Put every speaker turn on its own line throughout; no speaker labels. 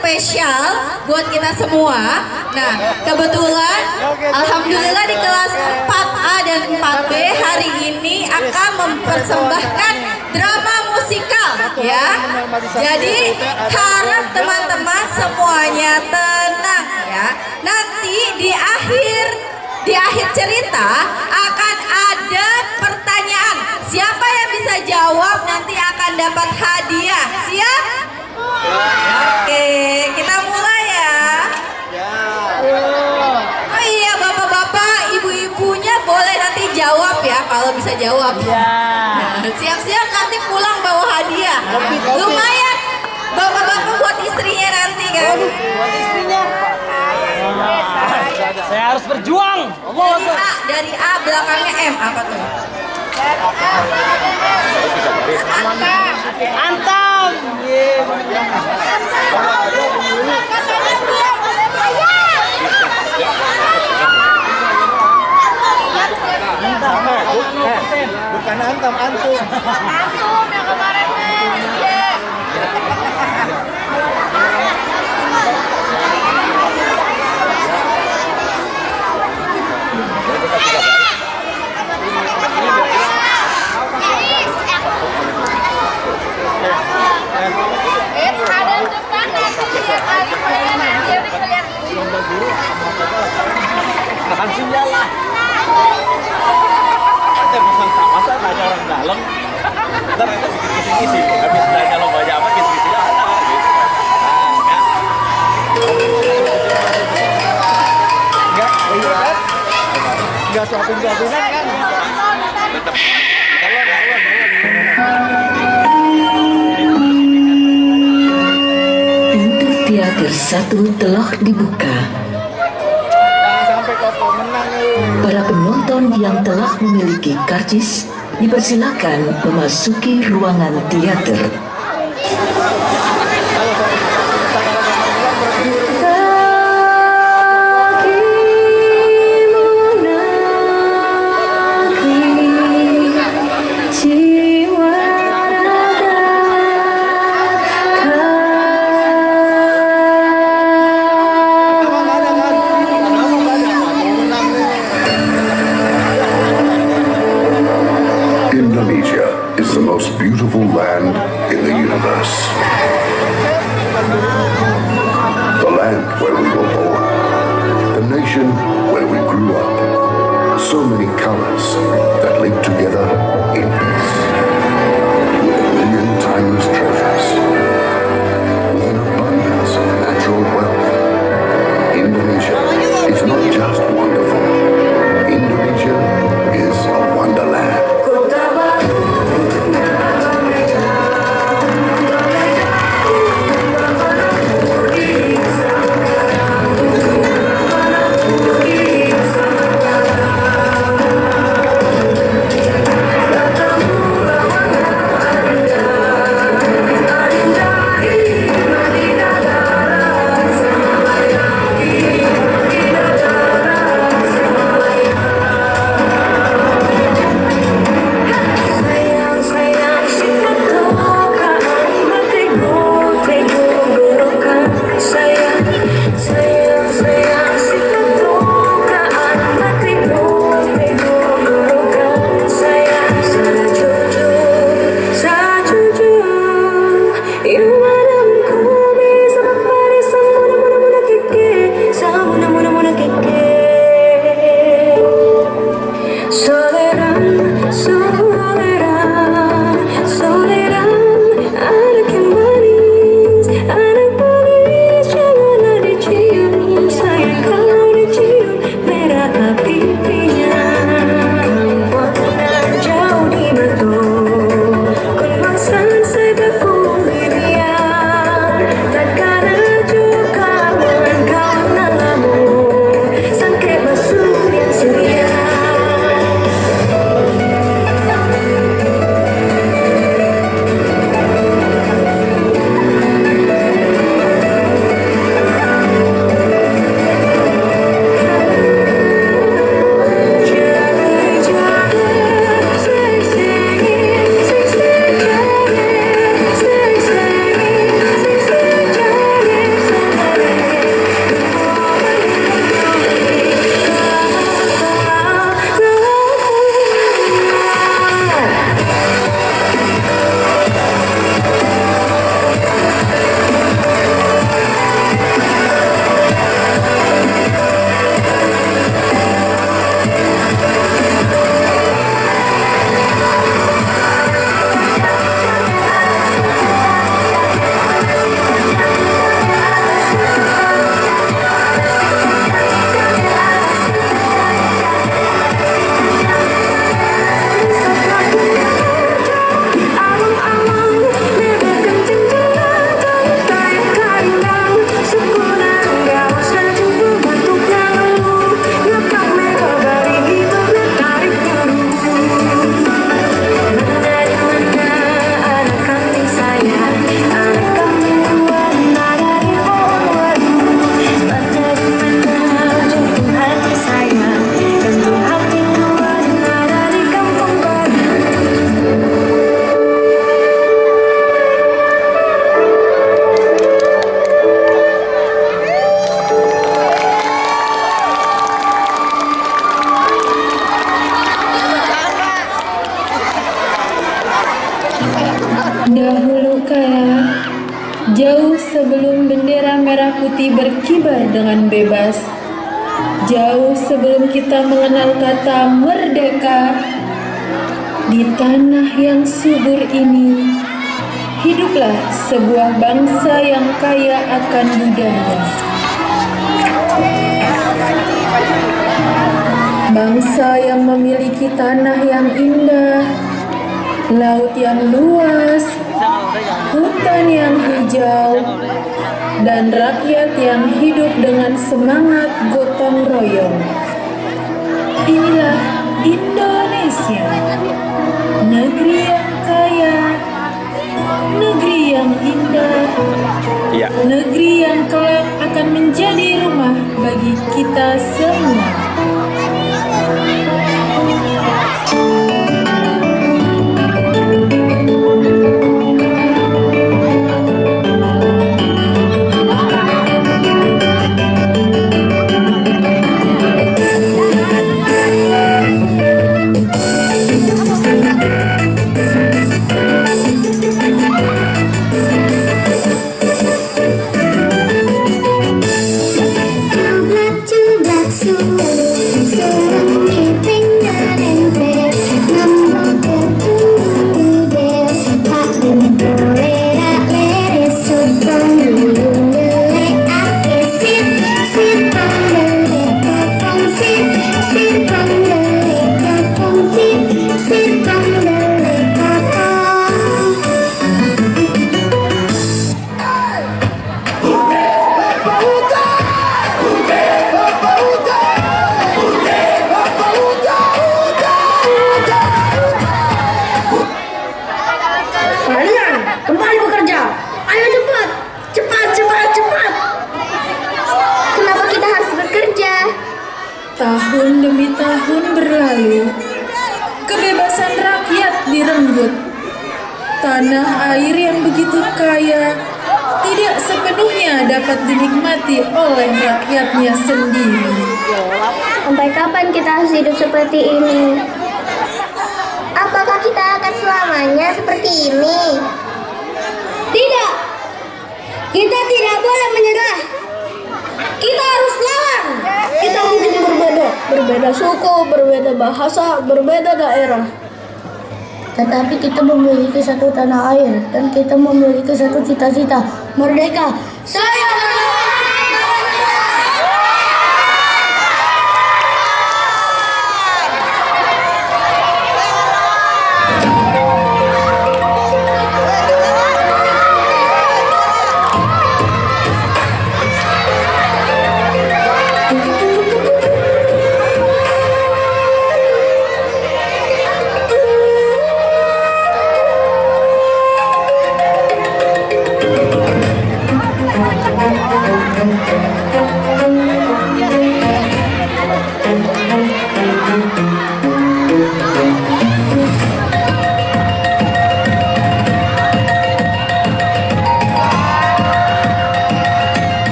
spesial buat kita semua. Nah, kebetulan alhamdulillah di kelas 4A dan 4B hari ini akan mempersembahkan drama musikal ya. Jadi harap teman-teman semuanya tenang ya. Nanti di akhir cerita akan ada pertanyaan. Siapa yang bisa jawab nanti akan dapat hadiah. Siap? Oke, kita mulai ya. Oh iya, bapak-bapak, ibu-ibunya boleh nanti jawab ya kalau bisa jawab. Nah, siap-siap nanti pulang bawa hadiah. Lumayan, bapak-bapak buat istrinya nanti kan.
Buat istrinya. Saya harus berjuang.
Dari A belakangnya M apa tuh?
Antam.
Bukan antum, antum.
Antum yang kemarin iya. Ada depan nanti lihat lagi kalian nanti udah kalian.
Makan sinyal lah. Ada pesan masa tanya orang dalam. Ntar kita bikin kisi-kisi. Habis tanya lo banyak apa kisi-kisi ada. Enggak suapin-suapinan kan?
Pintu teater 1 telah dibuka.
Sampai kau menang lu.
Para penonton yang telah memiliki karcis dipersilakan memasuki ruangan teater.
Indonesia is the most beautiful land in the sebelum bendera merah putih berkibar dengan bebas, jauh sebelum kita mengenal kata merdeka, di tanah yang subur ini, hiduplah sebuah bangsa yang kaya akan budaya. Bangsa yang memiliki tanah yang indah, laut yang luas, hutan yang hijau, dan rakyat yang hidup dengan semangat gotong royong. Inilah Indonesia, negeri yang kaya, negeri yang indah,
Iya.
negeri yang kelak akan menjadi rumah bagi kita semua.
Kalian kembali bekerja. Ayo cepat, cepat, cepat, cepat. Kenapa kita harus bekerja?
Tahun demi tahun berlalu, kebebasan rakyat direnggut. Tanah air yang begitu kaya tidak sepenuhnya dapat dinikmati oleh rakyatnya sendiri.
Sampai kapan kita harus hidup seperti ini? Apakah kita akan selamanya seperti ini? Tidak. Kita tidak boleh menyerah. Kita harus lawan. Kita mungkin berbeda suku, berbeda bahasa, berbeda daerah. Tetapi kita memiliki satu tanah air dan kita memiliki satu cita-cita, merdeka. Saya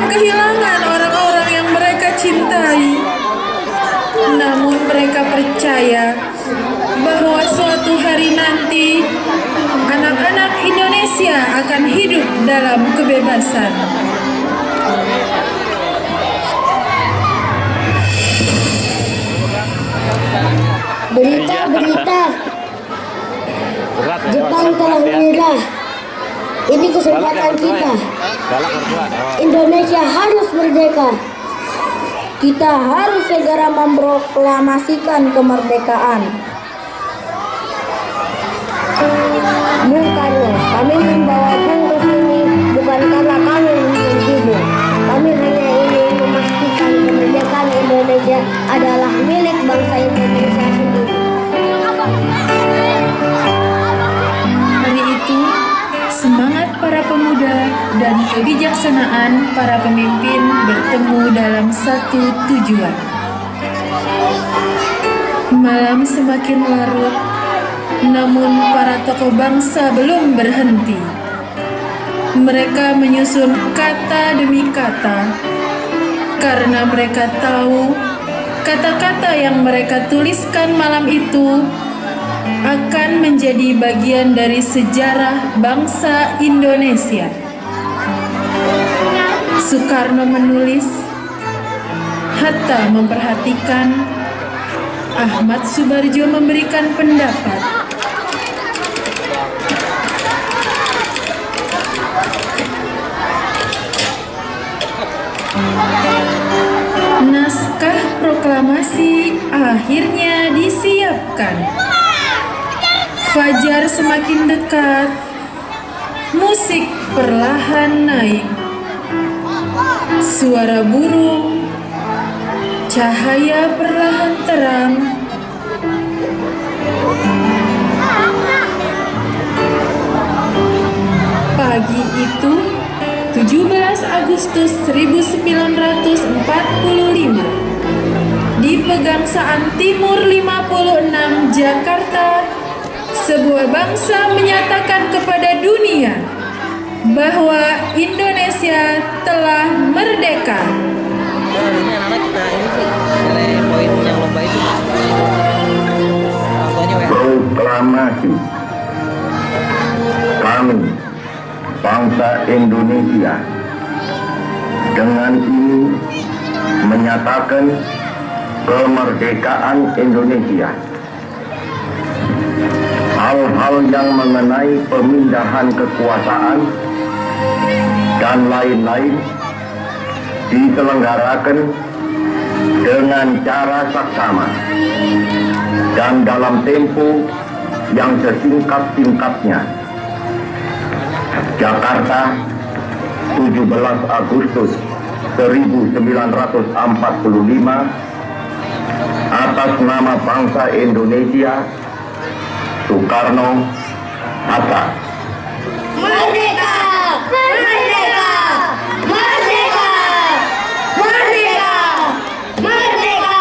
kehilangan orang-orang yang mereka cintai. Namun mereka percaya bahwa suatu hari nanti anak-anak Indonesia akan hidup dalam kebebasan.
Berita-berita
Berat ya.
Jepang telah menyerah. Ini kesempatan kita. Indonesia harus merdeka. Kita harus segera memproklamasikan kemerdekaan. Bung Karno, kami membawa Bung ke sini bukan karena kami menjengkelmu. Kami hanya ingin memastikan kemerdekaan Indonesia adalah milik bangsa Indonesia sendiri.
Hari itu, semangat para pemuda dan kebijaksanaan para pemimpin bertemu dalam satu tujuan. Malam semakin larut, namun para tokoh bangsa belum berhenti. Mereka menyusun kata demi kata, karena mereka tahu kata-kata yang mereka tuliskan malam itu akan menjadi bagian dari sejarah bangsa Indonesia. Soekarno menulis, Hatta memperhatikan, Ahmad Subarjo memberikan pendapat. Naskah proklamasi akhirnya disiapkan. Fajar semakin dekat, musik perlahan naik. Suara burung, cahaya perlahan terang. Pagi itu, 17 Agustus 1945, di Pegangsaan Timur 56 Jakarta, sebuah bangsa menyatakan kepada dunia bahwa Indonesia telah merdeka.
Ini anak-anak kita ini sih nilai poin yang lomba itu. Contohnya WA.
Proklamasi kami bangsa Indonesia dengan ini menyatakan kemerdekaan Indonesia. Hal-hal yang mengenai pemindahan kekuasaan dan lain-lain diselenggarakan dengan cara saksama dan dalam tempo yang sesingkat-singkatnya. Jakarta, 17 Agustus 1945, atas nama bangsa Indonesia, Soekarno, Hatta.
Merdeka! Merdeka! Merdeka! Merdeka! Merdeka!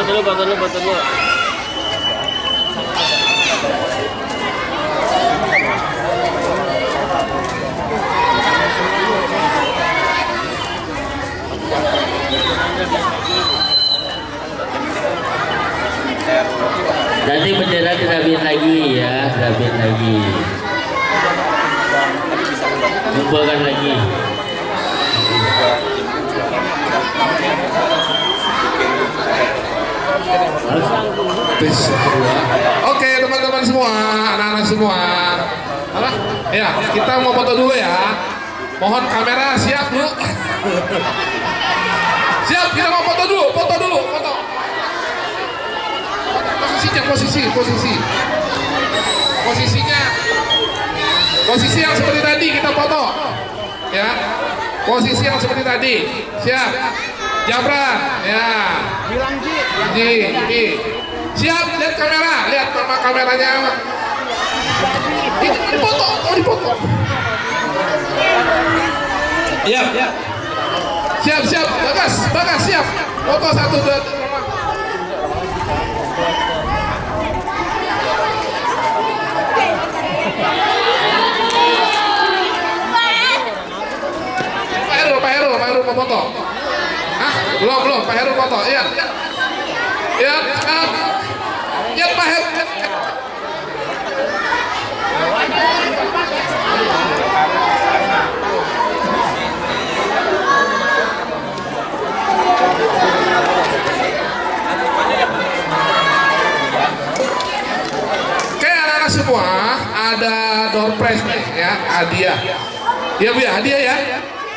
foto dulu. Nanti bendera dirapiin lagi ya, dirapiin lagi. Kumpulkan lagi.
Oke teman-teman semua, anak-anak semua. Ya, kita mau foto dulu ya. Mohon kamera siap dulu. Siap, kita mau foto dulu. Posisi yang seperti tadi kita foto. Ya. Posisi yang seperti tadi. Siap. Jabran, ya. Ji. Siap, lihat kamera, lihat mama kameranya. Dipoto. Siap. Siap. Bagas, siap. Foto 1, 2, 3. Pak Heru mau foto. Belum, Pak Heru foto. Iya. Ya, Pak Heru. Oke, anak-anak semua, ada door prize nih ya, hadiah. Ya Bu ya, hadiah ya.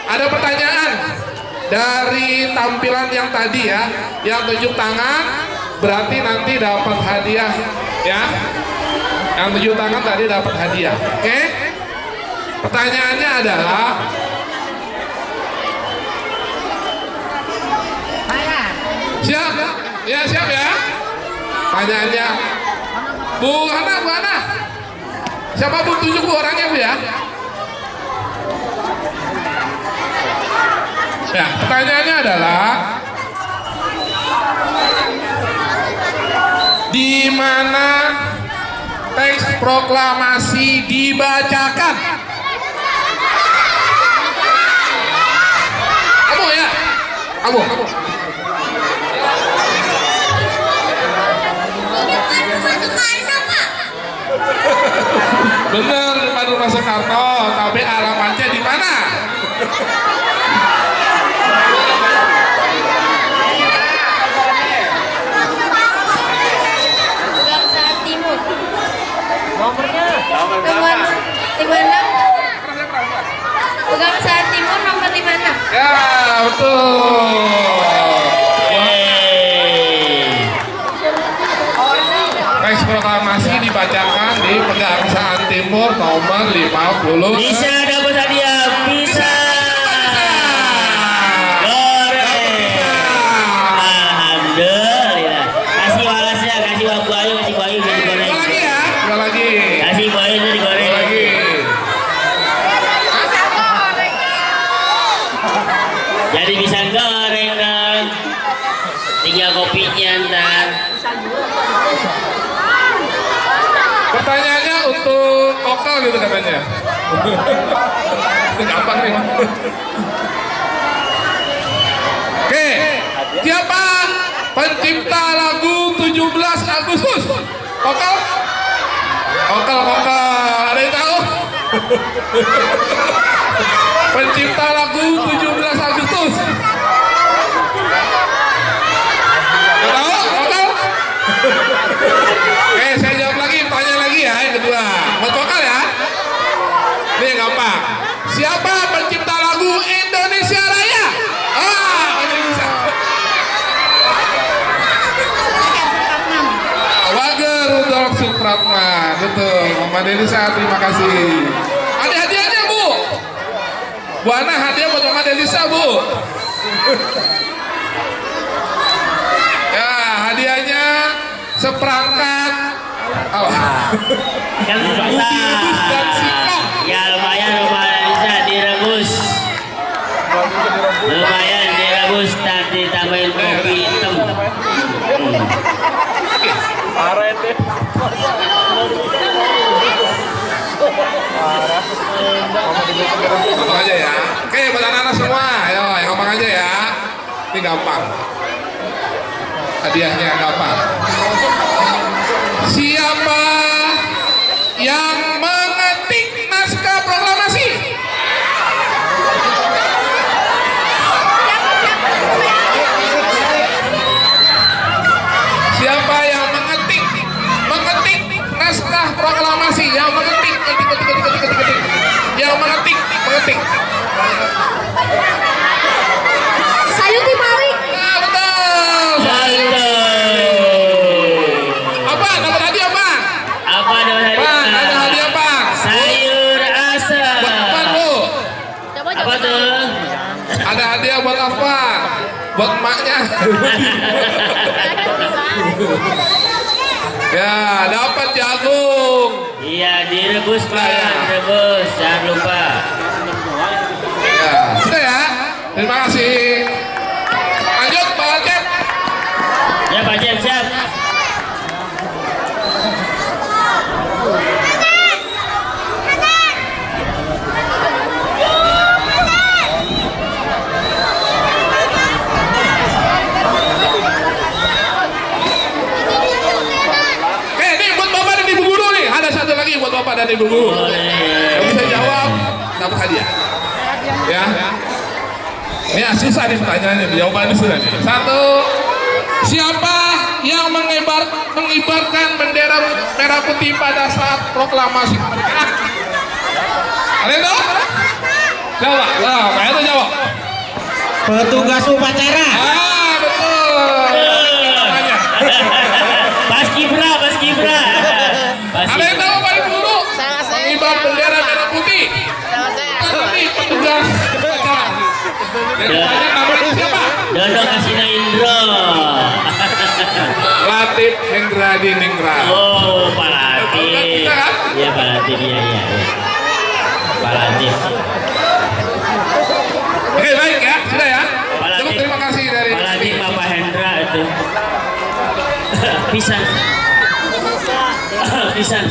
Ada pertanyaan dari tampilan yang tadi ya, yang tunjuk tangan berarti nanti dapat hadiah ya. Yang tunjuk tangan tadi dapat hadiah. Oke? Pertanyaannya adalah siap? Ya siap ya. Pertanyaannya Bu Hana. Siapa Bu, tunjuk Bu orangnya Bu ya. Ya, pertanyaannya adalah di mana teks proklamasi dibacakan? Kamu ya? Kamu. Bener, depan rumah Soekarno, tapi alamatnya di mana?
Pegangsaan Timur nomor 56.
Ya, betul. Teks proklamasi dibacakan di Pegangsaan Timur nomor 50.
Bisa dapat hadiah, bisa. Alhamdulillah. Kasih walasnya, kasih Bu Ayu, digoreng.
Lagi ya, lagi.
Kasih Bu Ayu digoreng.
Lagi.
Jadi bisa goreng dong. Tinggal kopinya ntar.
Pertanyaannya untuk koktel gitu katanya. Gampang nih. Oke, siapa pencipta lagu 17 Agustus? Koktel? Ada yang tahu? Pencipta lagu 17 Agustus. Nggak tahu? Koktel? Oke, saya jawab lagi, tanya lagi ya yang kedua. Buat vokal ya. Ini yang gampang. Siapa pencipta lagu Indonesia Raya? Ini bisa. Wage Rudolf Supratman. Betul, Mama Delisa, terima kasih. Ada hadiahnya Bu. Bu Ana, hadiah buat Mama Delisa Bu. Ya, hadiahnya seperangkat
Kan
rebus dan singkong.
Ya lumayan bisa direbus. Lumayan direbus dan ditambahin kopi hitam.
Parah deh.
Ngomong aja ya. Oke, buat anak-anak semua, ayo yang ngomong aja ya. Ini gampang. Hadiahnya gampang. Siapa yang mengetik naskah proklamasi? Siapa yang mengetik naskah proklamasi? Yang mengetik. Yang mengetik.
Sayuti Mari.
Ah, betul. Apa? Dapat hadiah apa?
Apa dapat hadiah?
Bang, ada hadiah apa?
Sayur asam.
Buat Afan, Bu.
Apa tuh?
Ada hadiah buat Afan. Buat emaknya. Ya, dapat jagung.
Iya, direbus Pak, direbus. Jangan lupa.
Ya, sudah ya. Terima kasih. Lanjut, Pak Acep.
Ya Pak Cep, siap.
Oke, nih buat Bapak dan Ibu Guru nih. Ada satu lagi buat Bapak dan Ibu Guru. Yang bisa jawab, dapat hadiah. Ya. Ini susah nih pertanyaannya, jawabannya sudah nih. Satu, siapa yang mengibarkan bendera merah putih pada saat proklamasi kemerdekaan? Ada yang tahu? Jawab, kayak itu jawab.
Petugas upacara.
Ah, betul. Namanya.
Paskibra.
Ada yang tahu Pak Ibu Guru? Mengibar bendera merah putih. Ini petugas upacara. Dan ditanya namanya siapa?
Dodong Asina Indro.
Latif Hendra Diningrat.
Oh, Pak Latif. Iya Pak Latif, iya. Pak Latif.
Oke, baik ya, sudah ya.
Pak
Cukup,
Latif.
terima kasih dari
Pak Latif, Pak Hendra itu. Pisang. Pisang.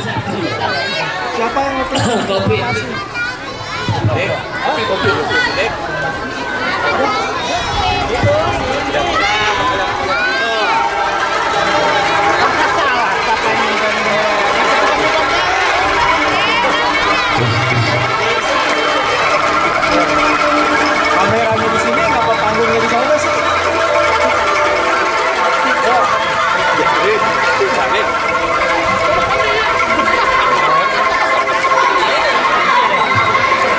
Siapa yang
Kopi.
kopi. Kameranya di sini, ngapa panggungnya di sana sih?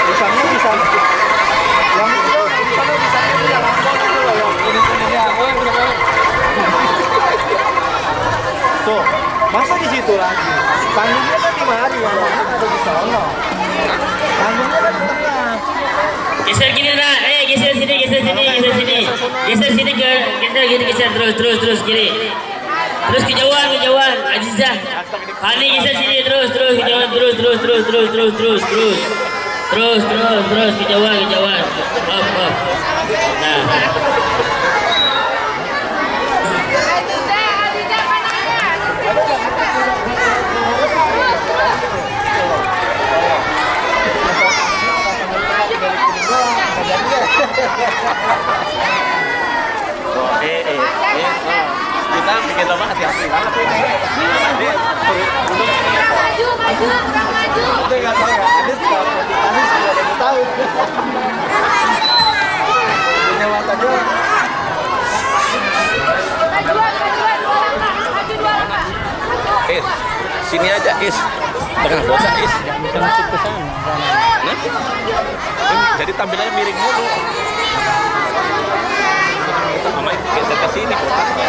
Pisangnya bisa yang itu pisangnya yang langsung itu loh, yang ini tuh, masa di situ lagi? Panggungnya kan di mari, yang mana ada di sana. Panggungnya kan di tengah.
Geser gini nak, geser sini, geser sini geser terus kiri. Terus kejauhan, Azizah. Hani geser sini terus kejauhan terus kejauhan. Up. Nah.
Kita bikin lama hati-hati banget ini. Maju, udah nggak tahu ya. Ini sudah ada yang tahu. Punya mata dua. Sini aja, tengah bosan, Bisa masuk ke sana. Nah, jadi tampilannya miring mulu. Sama itu geser ke sini kotaknya.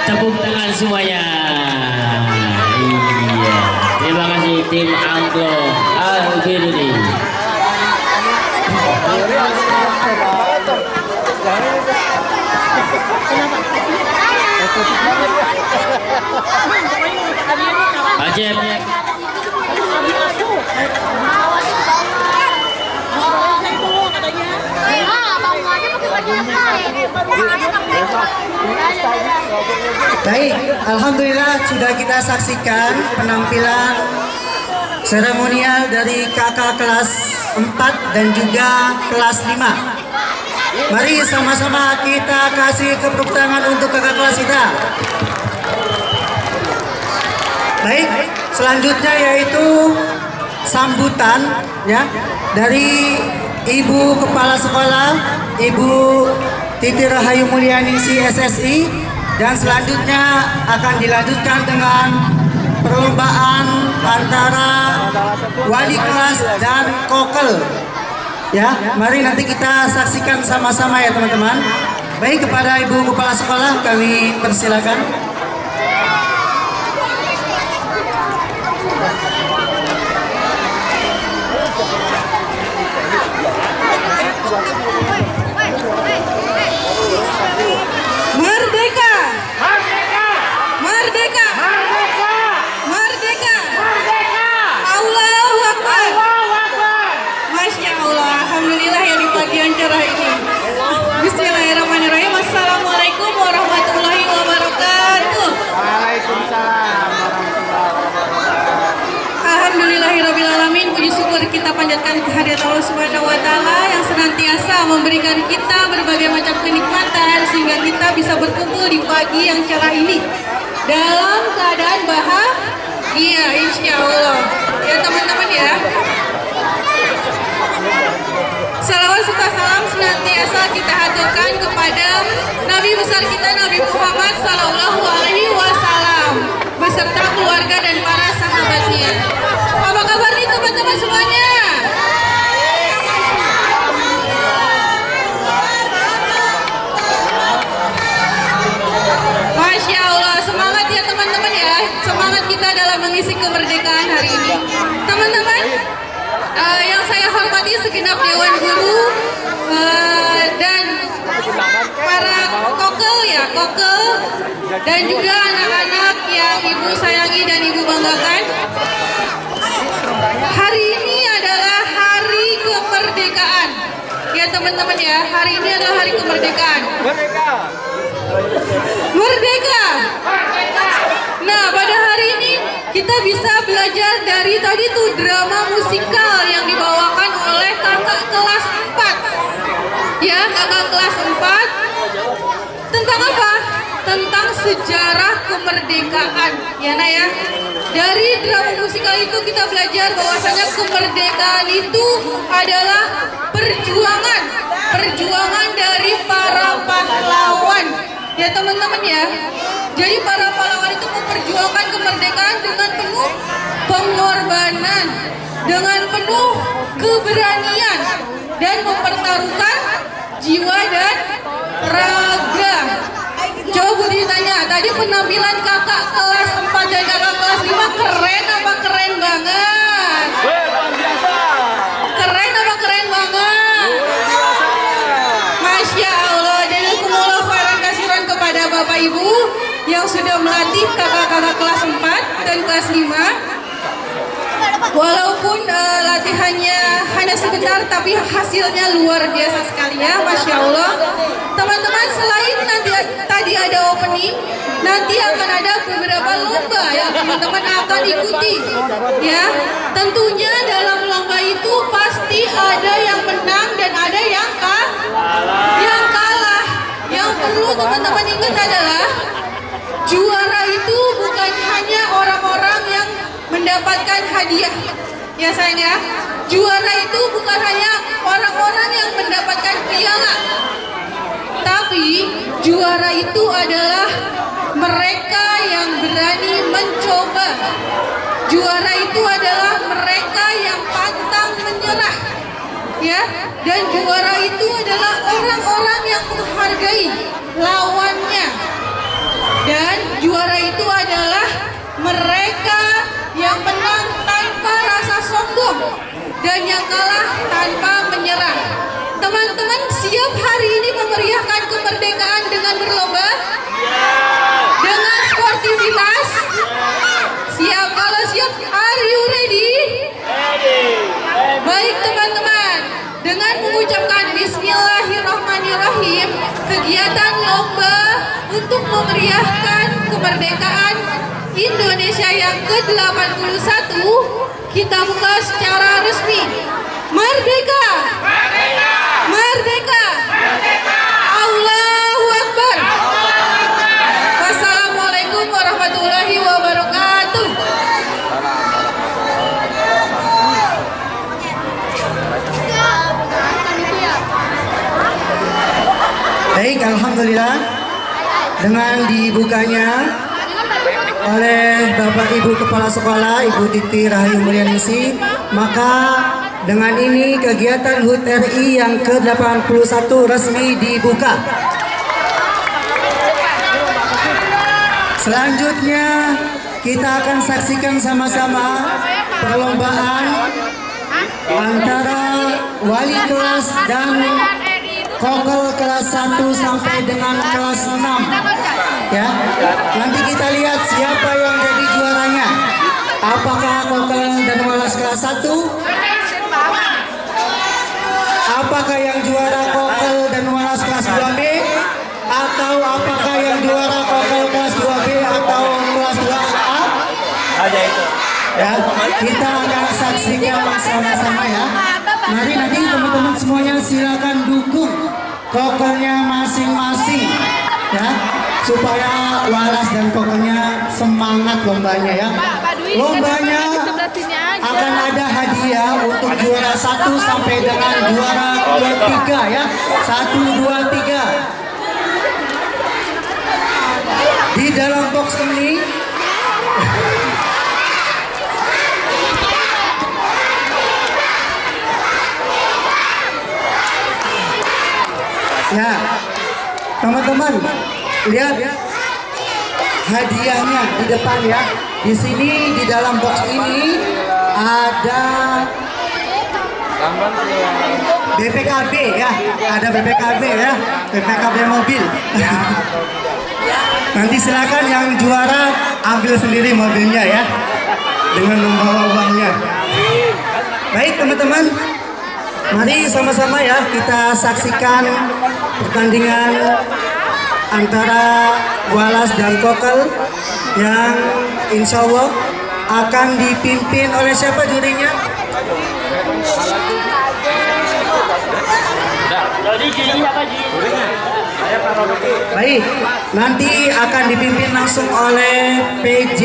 Tepuk tangan semuanya. Iya, terima kasih tim Anglo Al-Biruni. Acep.
Baik, alhamdulillah sudah kita saksikan penampilan seremonial dari kakak kelas 4 dan juga kelas 5. Mari sama-sama kita kasih tepuk tangan untuk kakak kelas kita. Baik, selanjutnya yaitu sambutan ya dari Ibu Kepala Sekolah, Ibu Titi Rahayu Mulyani CSSI, dan selanjutnya akan dilanjutkan dengan perlombaan antara wali kelas dan kokel. Ya, mari nanti kita saksikan sama-sama ya teman-teman. Baik, kepada Ibu Kepala Sekolah kami persilakan.
Merdeka! Merdeka! Merdeka! Merdeka! Merdeka! Merdeka! Allahu Akbar! Masya Allah, alhamdulillah ya di pagi yang cerah ini. Bismillahirrahmanirrahim. Assalamualaikum warahmatullahi wabarakatuh.
Waalaikumsalam.
Alhamdulillahirrahmanirrahim. Puji syukur kita panjatkan kehadirat Allah Subhanahu wa Ta'ala yang senantiasa memberikan kita berbagai macam kenikmatan sehingga kita bisa berkumpul di pagi yang cerah ini dalam keadaan bahagia, insya Allah. Ya teman-teman ya. Salawat serta salam senantiasa kita haturkan kepada Nabi besar kita Nabi Muhammad Sallallahu Alaihi Wasallam beserta keluarga dan para sahabatnya. Apa kabar nih teman-teman semuanya? Masya Allah, semangat ya teman-teman ya. Semangat kita dalam mengisi kemerdekaan hari ini. Teman-teman, yang saya hormati segenap Dewan Guru dan para kokel ya, kokel dan juga anak-anak yang Ibu sayangi dan Ibu banggakan. Hari ini adalah hari kemerdekaan. Ya teman-teman ya, hari ini adalah hari kemerdekaan. Merdeka. Nah, pada hari ini kita bisa belajar dari tadi tuh drama musikal yang dibawakan oleh kakak kelas 4. Ya, kakak kelas 4. Tentang apa? Tentang sejarah kemerdekaan. Ya, nah ya. Dari drama musikal itu kita belajar bahwasanya kemerdekaan itu adalah perjuangan dari para pahlawan. Ya teman-teman ya. Jadi para pahlawan itu memperjuangkan kemerdekaan dengan penuh pengorbanan, dengan penuh keberanian dan mempertaruhkan jiwa dan raga. Coba Bu ditanya, tadi penampilan kakak kelas 4 dan kakak kelas 5 keren apa keren banget? Keren apa keren banget?
yang sudah melatih kakak-kakak kelas 4 dan kelas 5. Walaupun latihannya hanya sebentar, tapi hasilnya luar biasa sekali ya, Masya Allah. Teman-teman, selain nanti tadi ada opening, nanti akan ada beberapa lomba yang teman-teman akan ikuti. Ya, tentunya dalam lomba itu pasti ada yang menang dan ada yang kalah. Yang perlu teman-teman ingat adalah juara itu bukan hanya orang-orang yang mendapatkan hadiah. Ya sayang ya, juara itu bukan hanya orang-orang yang mendapatkan piala, tapi juara itu adalah mereka yang berani mencoba. Juara itu adalah mereka yang pantang menyerah. Ya, dan juara itu adalah orang-orang yang menghargai lawannya. Dan juara itu adalah mereka yang menang tanpa rasa sombong dan yang kalah tanpa menyerah. Teman-teman siap hari ini memeriahkan kemerdekaan dengan berlomba? Dengan sportivitas? Siap? Kalau siap, are you ready? Baik teman-teman, dengan mengucapkan Bismillahirrahmanirrahim, kegiatan lomba untuk memeriahkan kemerdekaan Indonesia yang ke-81 kita buka secara resmi. Merdeka! Merdeka! Allahu Akbar! Wassalamualaikum warahmatullahi wabarakatuh.
Baik, alhamdulillah dengan dibukanya oleh Bapak Ibu Kepala Sekolah, Ibu Titi Rahayu Mulyaningsih, maka dengan ini kegiatan HUT RI yang ke-81 resmi dibuka. Selanjutnya kita akan saksikan sama-sama perlombaan antara wali kelas dan kokel kelas 1 sampai dengan kelas 6. Ya, nanti kita lihat siapa yang jadi juaranya. Apakah kokel dan walas kelas 1? Apakah yang juara kokel dan walas kelas 2B? Atau apakah yang juara kokel kelas 2B atau kelas 2A?
Ada itu.
Ya, kita akan saksikan sama-sama ya. Mari nanti teman-teman semuanya silakan dukung kokelnya masing-masing ya, supaya walas dan kokelnya semangat lombanya ya. Lombanya akan ada hadiah untuk juara 1 sampai dengan juara 3 ya. 1, 2, 3. Di dalam box ini ya, teman-teman lihat hadiahnya di depan ya. Di sini di dalam box ini ada BPKB ya, ada BPKB ya, BPKB mobil. Nanti silakan yang juara ambil sendiri mobilnya ya, dengan membawa uangnya. Baik teman-teman, mari sama-sama ya kita saksikan pertandingan antara walas dan kokel yang insya Allah akan dipimpin oleh siapa jurinya? Baik, nanti akan dipimpin langsung oleh PJ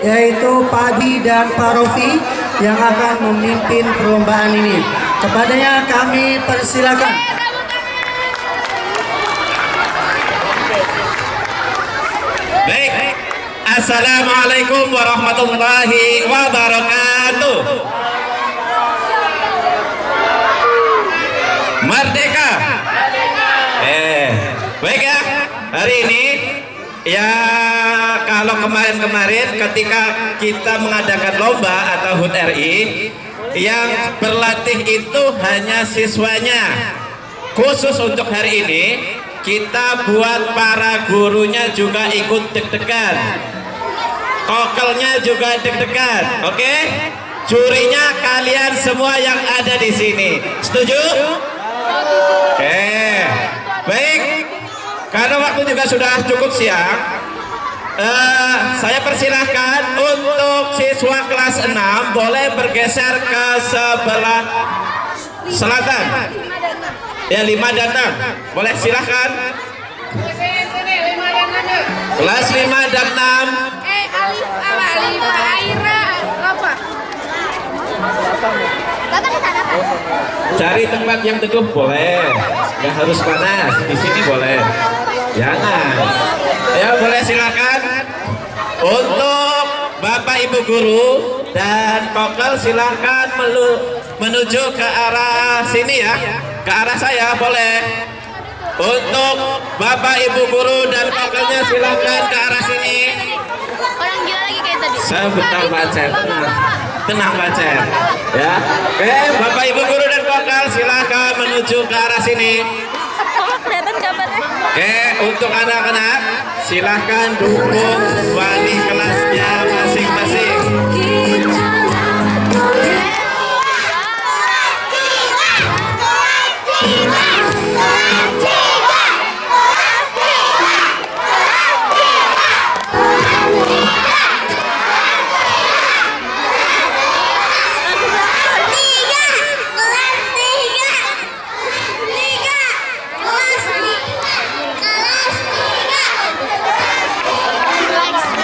yaitu Pak Di dan Pak Rofi yang akan memimpin perlombaan ini. Kepadanya kami persilakan.
Baik, assalamualaikum warahmatullahi wabarakatuh. Merdeka. Baik ya, hari ini ya kalau kemarin-kemarin ketika kita mengadakan lomba atau HUT RI, yang berlatih itu hanya siswanya. Khusus untuk hari ini kita buat para gurunya juga ikut deg-degan, kokelnya juga deg-degan, oke? Jurinya kalian semua yang ada di sini, setuju? Oke, baik. Karena waktu juga sudah cukup siang, saya persilahkan untuk siswa kelas 6 boleh bergeser ke sebelah selatan. Ya, 5 dan 6. Boleh silahkan. Kelas 5 dan 6. Cari tempat yang teduh boleh. Nggak harus panas. Di sini boleh. Jangan. Ya, boleh silakan. Untuk Bapak Ibu guru dan kokel silahkan menuju ke arah sini ya, ke arah saya boleh. Untuk Bapak Ibu guru dan kokelnya silahkan ke arah sini.
Orang gila lagi kayak tadi.
Sebentar Pak Cep, tenang Pak Cep ya. Oke, Bapak Ibu guru dan kokel silahkan menuju ke arah sini.
Kelihatan gambarnya.
Oke, untuk anak-anak silahkan dukung wali kelasnya masing-masing.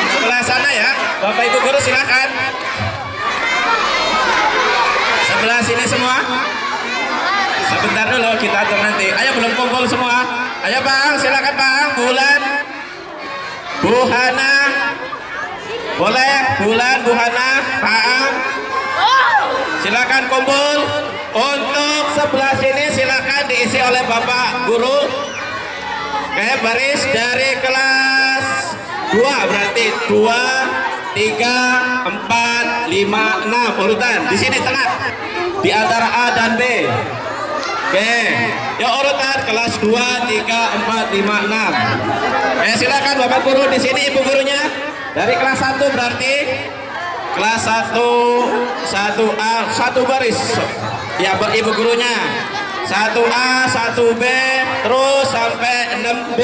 Sebelah sana ya, Bapak Ibu guru silakan. Sebelah sini semua. Sebentar dulu kita atur nanti. Ayo belum kumpul semua. Ayo Bang, silakan Bang. Bulan, Bu Hana, boleh. Bulan, Bu Hana, Pak. Silakan kumpul. Untuk sebelah sini silakan diisi oleh Bapak Guru. Oke, baris dari kelas 2 berarti 2, 3, 4, 5, 6 urutan. Di sini tengah. Di antara A dan B. Oke, ya urutan kelas 2, 3, 4, 5, 6. Silakan Bapak Guru di sini, Ibu gurunya. Dari kelas 1 berarti kelas 1A, 1 baris. Ya, Ibu gurunya. 1A, 1B, terus sampai 6B.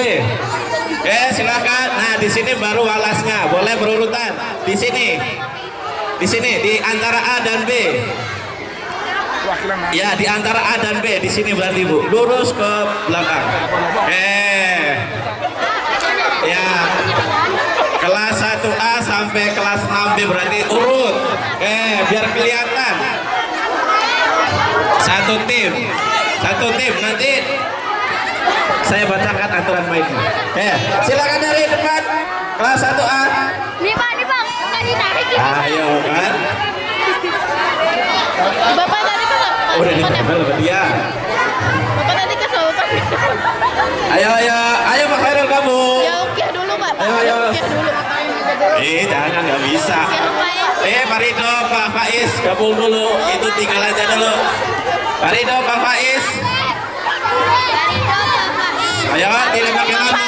Oke, silakan. Nah, di sini baru walasnya. Boleh berurutan. Di sini. Di sini di antara A dan B. Ya, di antara A dan B di sini berarti Bu. Lurus ke belakang. Ya. Kelas 1A sampai kelas 6B berarti urut. Biar kelihatan. Satu tim nanti saya bacakan aturan mainnya. Silakan dari depan kelas 1A.
Nih Pak, bukan ditarik ya.
Ayo kan.
Bapak tadi kan
Udah ditempel sama dia.
Bapak tadi kesel Bapak.
Ayo Pak Khairul kamu.
Ya oke dulu Pak.
Ayo.
Oke dulu.
Jangan, nggak bisa. Pak Rido, Pak Faiz gabung dulu. Itu tinggal aja dulu. Pak Rido, Pak Faiz. Ayo, tidak makin lama.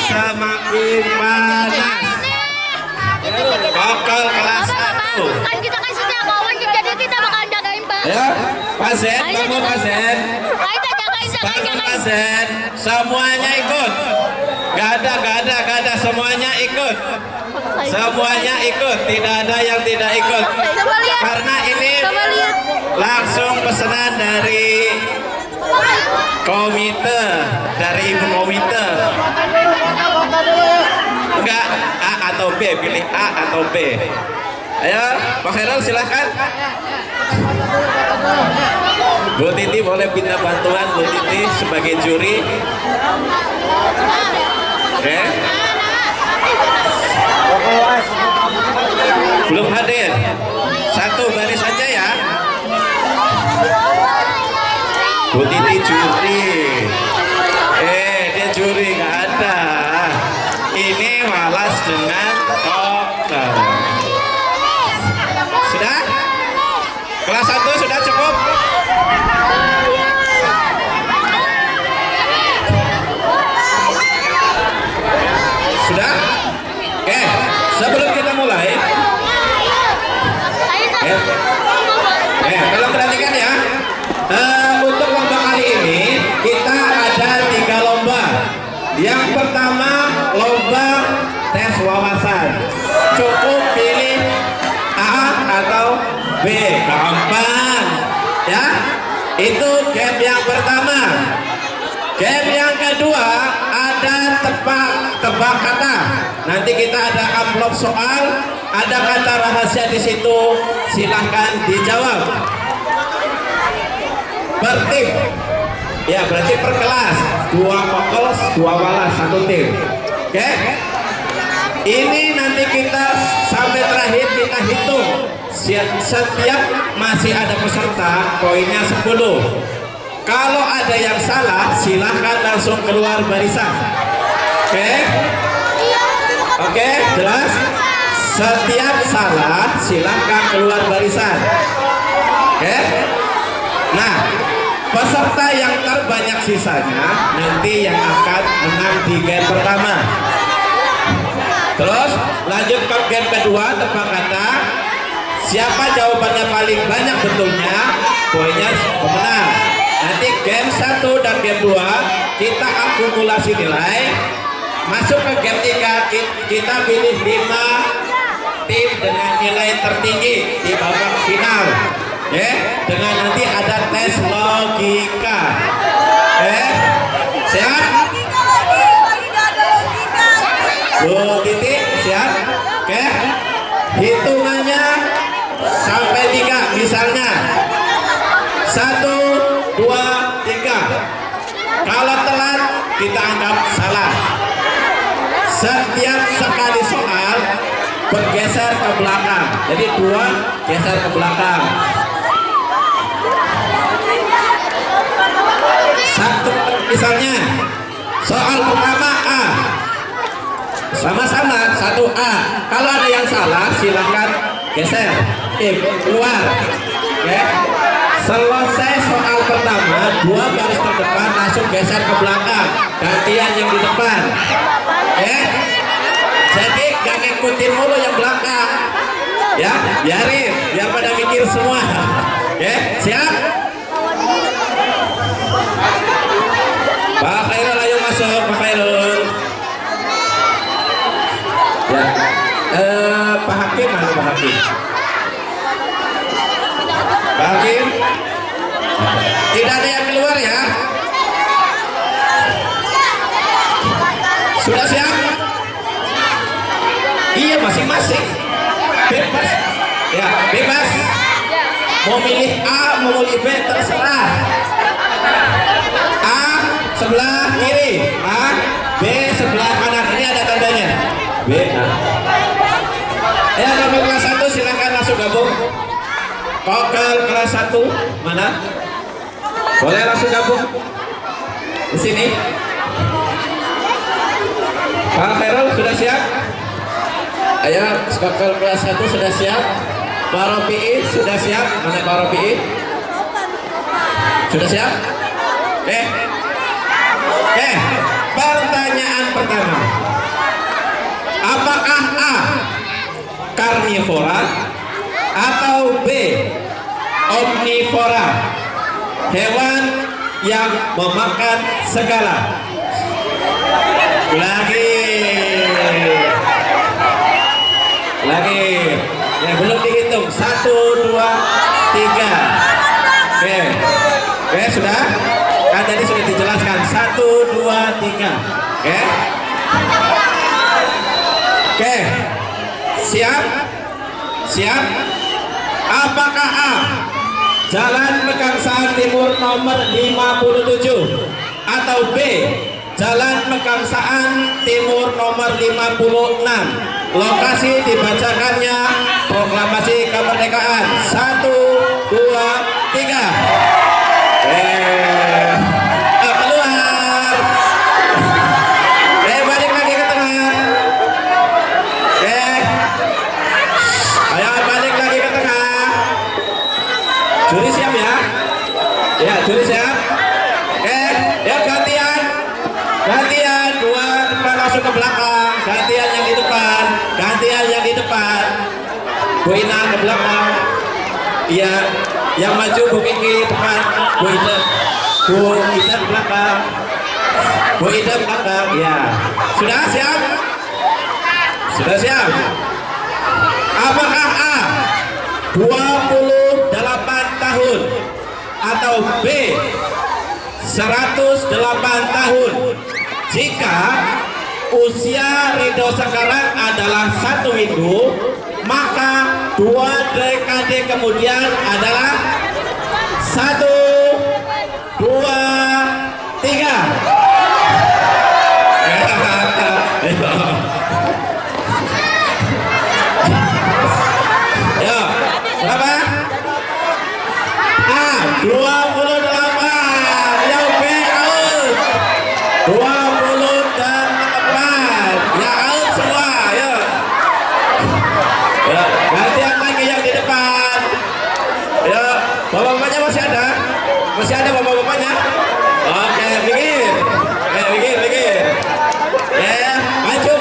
Semakin panas. Kokel kelas 1.
Kan kita kasih jagoan jadi kita bakal jagain Pak.
Ya, Pak Zen, kamu Pak Zen.
Ayo jagain.
Pak Zen, semuanya ikut. Gak ada, semuanya ikut. Semuanya ikut, tidak ada yang tidak ikut. Karena ini langsung pesanan dari komite, dari ibu komite. Enggak, A atau B, pilih A atau B. Ayo, Pak Khairul silahkan. Bu Titi boleh minta bantuan Bu Titi sebagai juri. Oke. Belum hadir. Satu baris saja ya. Bu Titi juri. Dia juri nggak ada. Ini malas dengan koker. Sudah? Kelas 1 sudah cukup? Tolong perhatikan ya. Untuk lomba kali ini kita ada 3 lomba. Yang pertama lomba tes wawasan. Cukup pilih A atau B, gampang ya. Itu game yang pertama. Game yang kedua ada tebak kata. Nanti kita ada amplop soal, ada kata rahasia di situ. Silahkan dijawab. Per tim. Ya, berarti per kelas. 2 pokok, 2 walas, 1 tim. Oke? Ini nanti kita sampai terakhir kita hitung. Setiap masih ada peserta, poinnya 10. Kalau ada yang salah, silahkan langsung keluar barisan. Oke? Oke, jelas? Setiap salah, silahkan keluar barisan. Oke? Nah, peserta yang terbanyak sisanya nanti yang akan menang di game pertama. Terus lanjut ke game kedua, tebak kata. Siapa jawabannya paling banyak betulnya, poinnya pemenang. Nanti game 1 dan game 2 kita akumulasi nilai. Masuk ke game 3 kita pilih 5 tim dengan nilai tertinggi di babak final. Dengan nanti ada tes logika. Siap? Titik, siap? Oke. Hitungannya sampai 3, misalnya 1, 2, 3. Kalau telat kita anggap salah. Setiap sekali soal bergeser ke belakang. Jadi 2 geser ke belakang. 1, misalnya soal pertama A. Sama-sama 1A. Kalau ada yang salah silahkan geser, keluar. Oke. Selesai soal pertama, 2 baris terdepan langsung geser ke belakang. Gantian yang di depan. Jadi gak ngikutin mulu yang belakang. Ya, biarin, biar pada mikir semua. Siap? Pak Khairul, ayo masuk, Pak Khairul. Ya, Pak Hakim mana Pak Hakim? Pak Hakim, tidak ada yang keluar ya? Sudah siap? Iya, masing-masing. Bebas. Ya, bebas. Mau milih A, mau milih B, terserah. A sebelah kiri, A, B sebelah kanan. Ini ada tandanya. B. Ya, nomor kelas 1 silakan langsung gabung. Kokel kelas 1 mana? Boleh langsung gabung di sini. Pak Khairul sudah siap? Ayo, kokel kelas 1 sudah siap? Pak Rofi'i sudah siap? Mana Pak Rofi'i? Sudah siap? Pertanyaan pertama. Apakah A karnivora atau B omnivora, hewan yang memakan segala? Lagi ya, belum dihitung. 1, 2, 3. Oke, sudah kan tadi sudah dijelaskan 1, 2, 3. Oke, siap? Siap? Apakah A Jalan Mekangsaan Timur nomor 57 atau B Jalan Mekangsaan Timur nomor 56? Lokasi dibacakannya proklamasi kemerdekaan. 1, 2, 3. Keluar. Balik lagi ke tengah. Ayo balik lagi ke tengah. Juri siap ya? Ya, juri siap. Ya gantian. Gantian, 2 depan langsung ke belakang. Gantian yang di depan. Gantian yang di depan. Bu Ina ke belakang. Iya, yang maju Bu Kiki depan, Bu Ida belakang, Bu Ida belakang. Ya, sudah siap? Sudah siap? Apakah A 28 tahun atau B 108 tahun? Jika usia Ridho sekarang adalah 1 minggu, maka 2 dekade kemudian adalah 1, 2, 3. Ya, berapa? A 28. Yang B out. 28. Ya out semua. Ya. Ya, gantian lagi yang di depan. Ya, bapak-bapaknya masih ada? Masih ada bapak-bapaknya? Oke, pikir. Pikir. Ya, maju.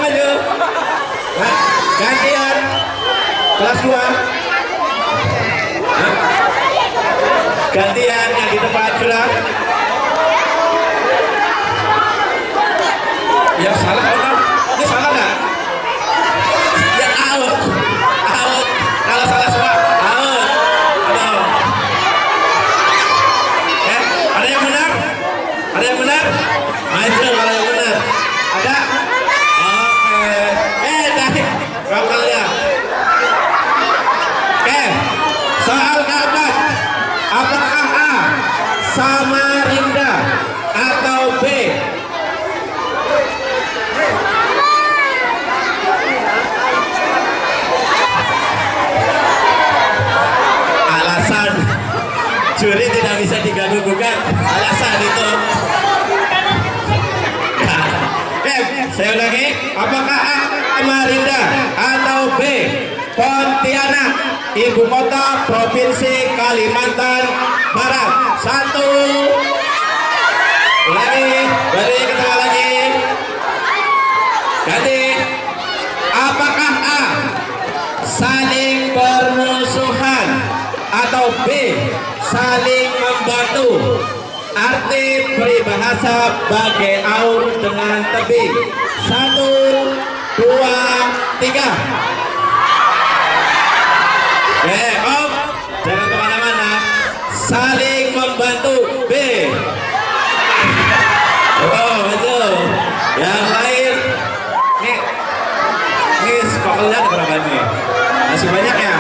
Nah, gantian. Kelas 2. Nah, gantian yang di depan sudah. Yang salah orang. Ini salah nggak? Ya out. Kalau salah semua out. Ada yang benar? Ada yang benar? Maju kalau yang benar. Ada? Oke. Tarik rokalnya. Oke. Soal keempat. Apakah A Samarinda atau B alasan juri tidak bisa diganggu gugat, alasan itu. Nah, saya ulangi, apakah A Samarinda atau B Pontianak, ibu kota provinsi Kalimantan Barat? 1, balik ke tengah lagi. Ganti. Apakah A saling bermusuhan atau B saling membantu? Arti peribahasa bagai aur dengan tebing. 1, 2, 3. Om, jangan kemana-mana. Saling membantu B. Oh, betul. Yang lain, nih skokolnya ada berapa nih? Masih banyak ya?